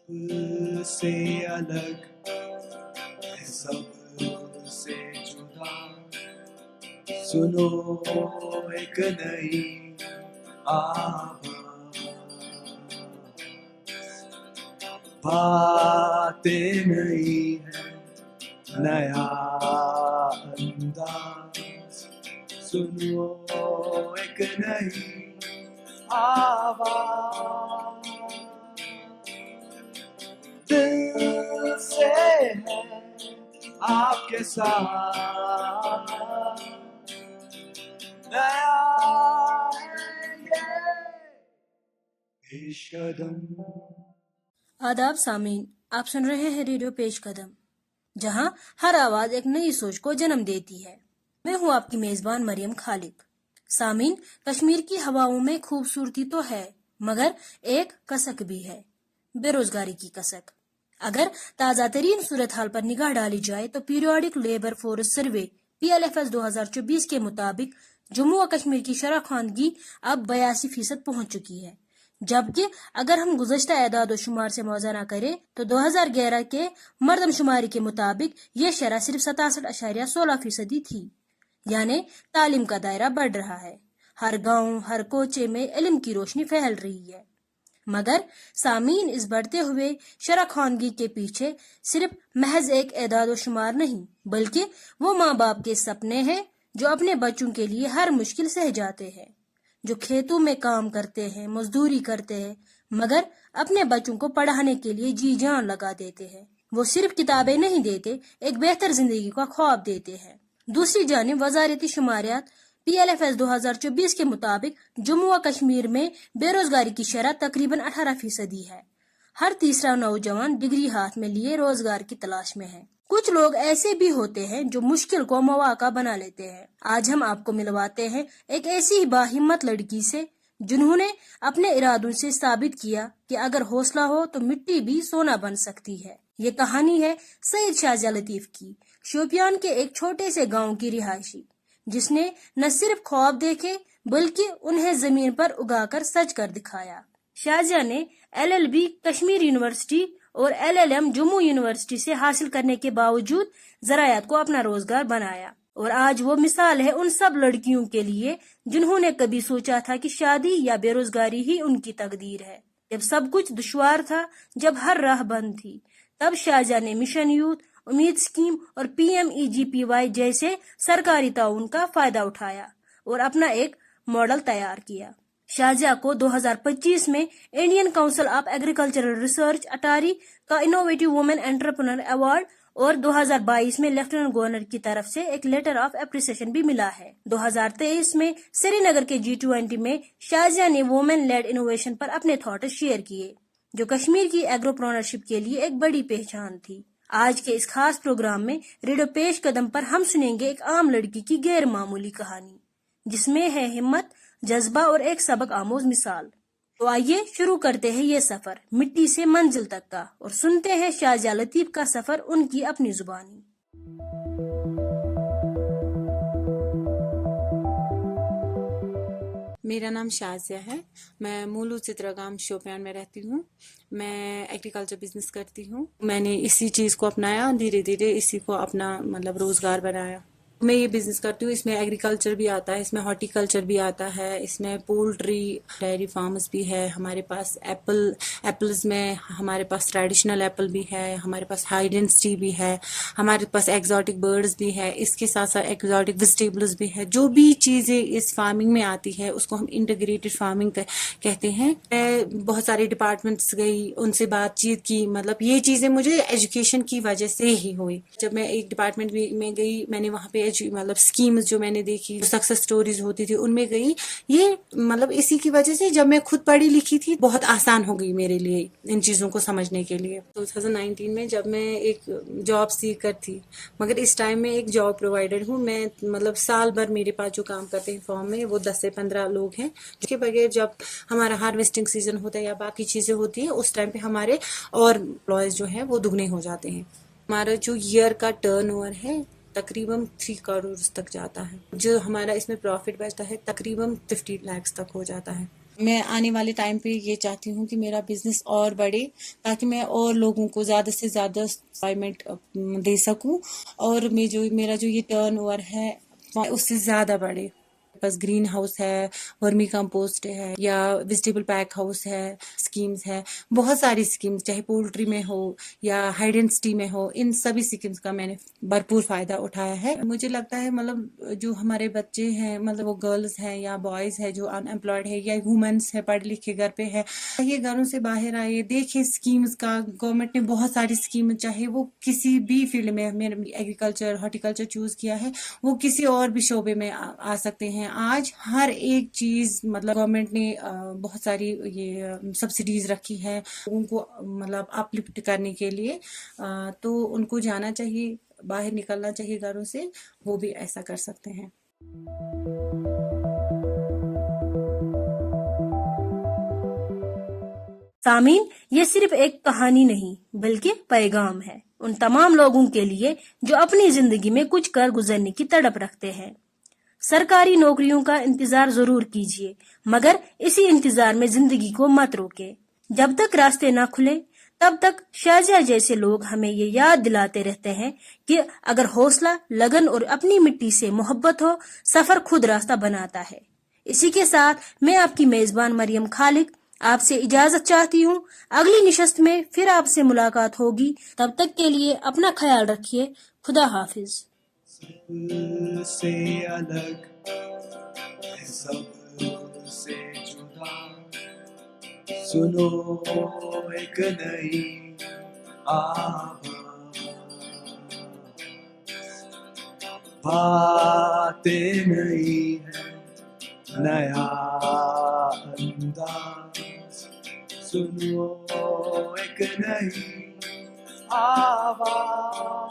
से अलग है, सब से जुदा। सुनो एक नई आवाज़, बातें नई है, नया अंदाज। सुनो एक नई आवाज़, दिल से है आपके साथ। नया है ये पेश कदम। आदाब सामीन, आप सुन रहे हैं रेडियो पेश कदम, जहां हर आवाज एक नई सोच को जन्म देती है। मैं हूं आपकी मेजबान मरियम खालिक। सामीन, कश्मीर की हवाओं में खूबसूरती तो है, मगर एक कसक भी है, बेरोजगारी की कसक। अगर ताज़ा तरीन सूरत हाल पर निगाह डाली जाए तो periodic labour force survey PLFS 2024 के मुताबिक जम्मू व कश्मीर की शरह ख्वानगी अब 82% पहुंच चुकी है, जबकि अगर हम गुज़श्ता एदाद शुमार से मौज़ाना करें तो 2011 के मरदमशुमारी के मुताबिक ये शरह सिर्फ 67.16% थी। यानी तालीम का दायरा बढ़ रहा है, हर गांव हर कोचे में इल्म की रोशनी फैल रही है। मगर सामीन, इस बढ़ते हुए शरह ख्वानगी के पीछे सिर्फ महज एक एदाद शुमार नहीं, बल्कि वो माँ बाप के सपने हैं जो अपने बच्चों के लिए हर मुश्किल सह जाते हैं, जो खेतों में काम करते हैं, मजदूरी करते हैं, मगर अपने बच्चों को पढ़ाने के लिए जी जान लगा देते हैं। वो सिर्फ किताबें नहीं देते, एक बेहतर जिंदगी का ख्वाब देते हैं। दूसरी जानिब वजारती शुमारियात PLFS 2024 के मुताबिक जम्मू व कश्मीर में बेरोजगारी की शरह तकरीबन 18% है। हर तीसरा नौजवान डिग्री हाथ में लिए रोजगार की तलाश में है। कुछ लोग ऐसे भी होते हैं जो मुश्किल को मौका बना लेते हैं। आज हम आपको मिलवाते हैं एक ऐसी बाहिम्मत लड़की से जिन्होंने अपने इरादों से साबित किया कि अगर हौसला हो तो मिट्टी भी सोना बन सकती है। ये कहानी है सईद शाजिया लतीफ की, शोपियान के एक छोटे से गांव की रिहायशी, जिसने न सिर्फ ख्वाब देखे बल्कि उन्हें जमीन पर उगाकर सच कर दिखाया। शाजिया ने LLB कश्मीर यूनिवर्सिटी और LLM जम्मू यूनिवर्सिटी से हासिल करने के बावजूद ज़रायत को अपना रोजगार बनाया, और आज वो मिसाल है उन सब लड़कियों के लिए जिन्होंने कभी सोचा था कि शादी या बेरोजगारी ही उनकी तकदीर है। जब सब कुछ दुश्वार था, जब हर राह बंद थी, तब शाजिया ने मिशन यूथ, उम्मीद स्कीम और PMEGPY जैसे सरकारी ताउन का फायदा उठाया और अपना एक मॉडल तैयार किया। शाजिया को 2025 में Indian council of agricultural research ATARI का इनोवेटिव वुमेन एंटरप्रेन्योर अवार्ड और 2022 में लेफ्टिनेंट गवर्नर की तरफ से एक लेटर ऑफ एप्रिसिएशन भी मिला है। 2023 में श्रीनगर के G20 में शाजिया ने वुमेन लेड इनोवेशन पर अपने थॉट शेयर किए, जो कश्मीर की एग्रोप्रेन्योरशिप के लिए एक बड़ी पहचान थी। आज के इस खास प्रोग्राम में रेडियो पेश कदम पर हम सुनेंगे एक आम लड़की की गैर मामूली कहानी, जिसमें है हिम्मत, जज्बा और एक सबक आमोज मिसाल। तो आइए शुरू करते हैं ये सफर मिट्टी से मंजिल तक का, और सुनते हैं शाजिया लतीफ का सफर उनकी अपनी जुबानी। मेरा नाम शाजिया है। मैं मूलू चित्रगाम शोपियान में रहती हूँ। मैं एग्रीकल्चर बिजनेस करती हूँ। मैंने इसी चीज़ को अपनाया, धीरे धीरे इसी को अपना मतलब रोजगार बनाया। मैं ये बिजनेस करती हूँ, इसमें एग्रीकल्चर भी आता है, इसमें हॉर्टिकल्चर भी आता है, इसमें पोल्ट्री डेयरी फार्म्स भी है, हमारे पास एप्पल्स में हमारे पास ट्रेडिशनल एप्पल भी है, हमारे पास हाई डेंसिटी भी है, हमारे पास एक्जॉटिक बर्ड्स भी है, इसके साथ साथ एक्जॉटिक वेजिटेबल्स भी है। जो भी चीज़ें इस फार्मिंग में आती है उसको हम इंटीग्रेटेड फार्मिंग कहते हैं। मैं बहुत सारे डिपार्टमेंट्स गई, उनसे बातचीत की, मतलब ये चीज़ें मुझे एजुकेशन की वजह से ही हुई। जब मैं एक डिपार्टमेंट में गई, मैंने वहाँ पे मतलब स्कीम्स जो मैंने देखी, सक्सेस स्टोरीज होती थी, उनमें गई। ये मतलब इसी की वजह से जब मैं खुद पढ़ी लिखी थी, बहुत आसान हो गई मेरे लिए इन चीज़ों को समझने के लिए। 2019 में जब मैं एक जॉब सीकर थी, मगर इस टाइम में एक जॉब प्रोवाइडर हूँ मैं। मतलब साल भर मेरे पास जो काम करते हैं फॉर्म में, वो 10 से 15 लोग हैं। उसके बगैर जब हमारा हार्वेस्टिंग सीजन होता है या बाकी चीज़ें होती हैं, उस टाइम पे हमारे और एम्प्लॉयज़ जो हैं वो दुगने हो जाते हैं। हमारा जो ईयर का टर्नओवर है तकरीबन 3 करोड़ तक जाता है। जो हमारा इसमें प्रॉफिट बचता है तकरीबन 50 लाख तक हो जाता है। میں آنے والے ٹائم پہ یہ چاہتی ہوں کہ میرا بزنس اور بڑھے تاکہ میں اور لوگوں کو زیادہ سے زیادہ امپلائمنٹ دے سکوں اور میرا جو یہ ٹرن اوور ہے اس سے زیادہ بڑھے. بس گرین ہاؤس ہے, ورمی کمپوسٹ ہے, یا ویجیٹیبل پیک ہاؤس ہے, اسکیمز ہے, بہت ساری اسکیمز, چاہے پولٹری میں ہو یا ہائی ڈینسٹی میں ہو, ان سبھی اسکیمز کا میں نے بھرپور فائدہ اٹھایا ہے. مجھے لگتا ہے مطلب جو ہمارے بچے ہیں, مطلب وہ گرلز ہیں یا بوائز ہے جو ان امپلائڈ ہے یا وومنس ہے پڑھ لکھ کے گھر پہ ہے, یہ گھروں سے باہر آئے, دیکھے اسکیمز کا. گورنمنٹ نے بہت ساری اسکیم, چاہے وہ کسی بھی فیلڈ میں, میں نے ایگریکلچر ہارٹیکلچر چوز کیا ہے, وہ کسی اور بھی شعبے میں آ سکتے ہیں. آج ہر ایک چیز مطلب گورنمنٹ نے بہت ساری یہ سبسڈیز رکھی ہے ان کو مطلب اپ لفٹ کرنے کے لیے, تو ان کو جانا چاہیے, باہر نکلنا چاہیے گھروں سے, وہ بھی ایسا کر سکتے ہیں. سامعین, یہ صرف ایک کہانی نہیں بلکہ پیغام ہے ان تمام لوگوں کے لیے جو اپنی زندگی میں کچھ کر گزرنے کی تڑپ رکھتے ہیں. سرکاری نوکریوں کا انتظار ضرور کیجیے, مگر اسی انتظار میں زندگی کو مت روکے. جب تک راستے نہ کھلے تب تک شاہجہاں جیسے لوگ ہمیں یہ یاد دلاتے رہتے ہیں کہ اگر حوصلہ, لگن اور اپنی مٹی سے محبت ہو, سفر خود راستہ بناتا ہے. اسی کے ساتھ میں آپ کی میزبان مریم خالق آپ سے اجازت چاہتی ہوں. اگلی نشست میں پھر آپ سے ملاقات ہوگی. تب تک کے لیے اپنا خیال رکھیے. خدا حافظ. سب سے الگ ہے, سب سے جدا, سنو ایک نئی آواز, باتیں نئی ہے, نیا انداز, سنو ایک نئی آواز.